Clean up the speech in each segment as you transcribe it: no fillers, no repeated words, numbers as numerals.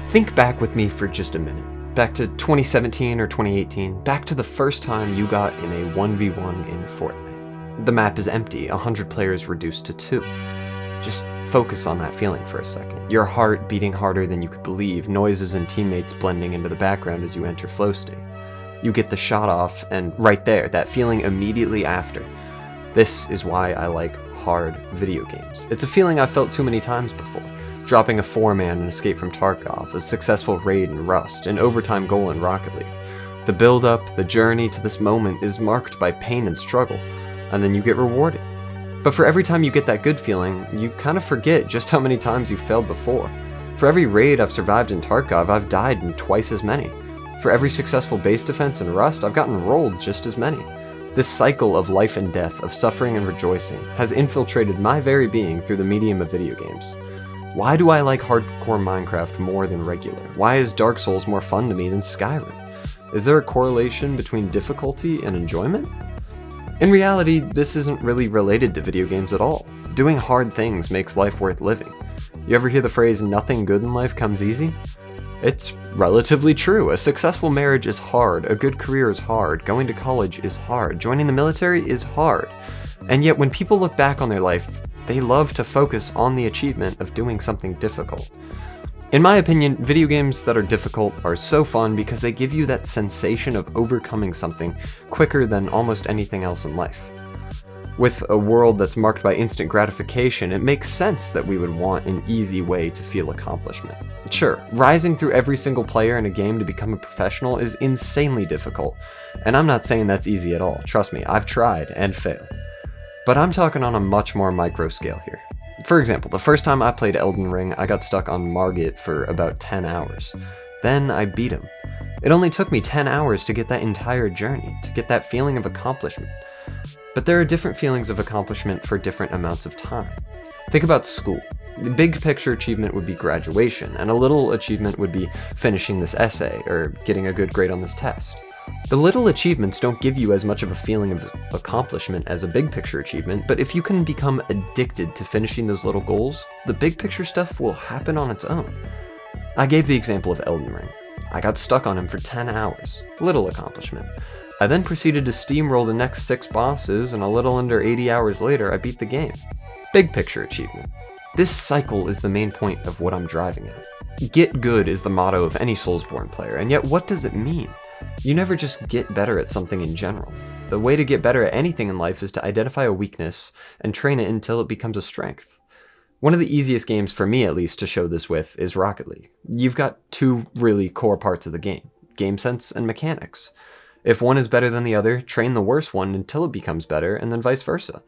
Think back with me for just a minute. Back to 2017 or 2018, back to the first time you got in a 1v1 in Fortnite. The map is empty, 100 players reduced to 2. Just focus on that feeling for a second. Your heart beating harder than you could believe, noises and teammates blending into the background as you enter flow state. You get the shot off, and right there, that feeling immediately after. This is why I like hard video games. It's a feeling I've felt too many times before. Dropping a 4-man in Escape from Tarkov, a successful raid in Rust, an overtime goal in Rocket League. The build-up, the journey to this moment is marked by pain and struggle, and then you get rewarded. But for every time you get that good feeling, you kind of forget just how many times you failed before. For every raid I've survived in Tarkov, I've died in twice as many. For every successful base defense in Rust, I've gotten rolled just as many. This cycle of life and death, of suffering and rejoicing, has infiltrated my very being through the medium of video games. Why do I like hardcore Minecraft more than regular? Why is Dark Souls more fun to me than Skyrim? Is there a correlation between difficulty and enjoyment? In reality, this isn't really related to video games at all. Doing hard things makes life worth living. You ever hear the phrase, "nothing good in life comes easy"? It's relatively true. A successful marriage is hard, a good career is hard, going to college is hard, joining the military is hard. And yet when people look back on their life, they love to focus on the achievement of doing something difficult. In my opinion, video games that are difficult are so fun because they give you that sensation of overcoming something quicker than almost anything else in life. With a world that's marked by instant gratification, it makes sense that we would want an easy way to feel accomplishment. Sure, rising through every single player in a game to become a professional is insanely difficult, and I'm not saying that's easy at all. Trust me, I've tried and failed. But I'm talking on a much more micro scale here. For example, the first time I played Elden Ring, I got stuck on Margit for about 10 hours. Then I beat him. It only took me 10 hours to get that entire journey, to get that feeling of accomplishment. But there are different feelings of accomplishment for different amounts of time. Think about school. The big picture achievement would be graduation, and a little achievement would be finishing this essay or getting a good grade on this test. The little achievements don't give you as much of a feeling of accomplishment as a big picture achievement, but if you can become addicted to finishing those little goals, the big picture stuff will happen on its own. I gave the example of Elden Ring. I got stuck on him for 10 hours. Little accomplishment. I then proceeded to steamroll the next 6 bosses, and a little under 80 hours later, I beat the game. Big picture achievement. This cycle is the main point of what I'm driving at. Get good is the motto of any Soulsborne player, and yet what does it mean? You never just get better at something in general. The way to get better at anything in life is to identify a weakness and train it until it becomes a strength. One of the easiest games, for me at least, to show this with is Rocket League. You've got 2 really core parts of the game sense and mechanics. If one is better than the other, train the worst one until it becomes better, and then vice versa.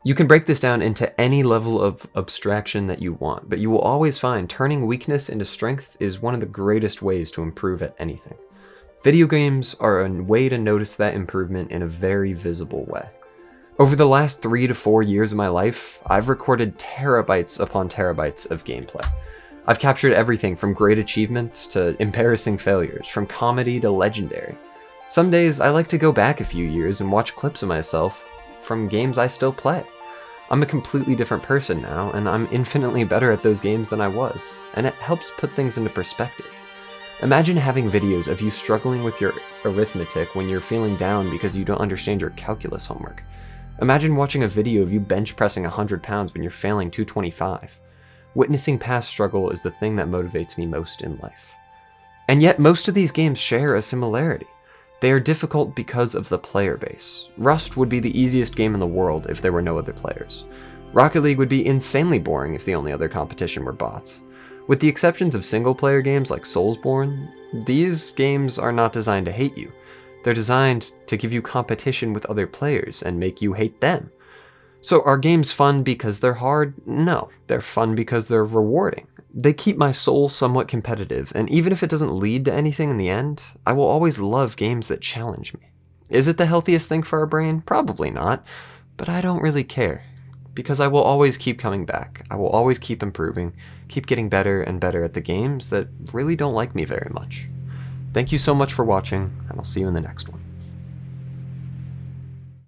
You can break this down into any level of abstraction that you want, but you will always find turning weakness into strength is one of the greatest ways to improve at anything. Video games are a way to notice that improvement in a very visible way. Over the last 3 to 4 years of my life, I've recorded terabytes upon terabytes of gameplay. I've captured everything from great achievements to embarrassing failures, from comedy to legendary. Some days I like to go back a few years and watch clips of myself from games I still play. I'm a completely different person now, and I'm infinitely better at those games than I was, and it helps put things into perspective. Imagine having videos of you struggling with your arithmetic when you're feeling down because you don't understand your calculus homework. Imagine watching a video of you bench pressing 100 pounds when you're failing 225. Witnessing past struggle is the thing that motivates me most in life. And yet most of these games share a similarity. They are difficult because of the player base. Rust would be the easiest game in the world if there were no other players. Rocket League would be insanely boring if the only other competition were bots. With the exceptions of single-player games like Soulsborne, these games are not designed to hate you. They're designed to give you competition with other players and make you hate them. So are games fun because they're hard? No, they're fun because they're rewarding. They keep my soul somewhat competitive, and even if it doesn't lead to anything in the end, I will always love games that challenge me. Is it the healthiest thing for our brain? Probably not, but I don't really care, because I will always keep coming back. I will always keep improving, keep getting better and better at the games that really don't like me very much. Thank you so much for watching, and I'll see you in the next one.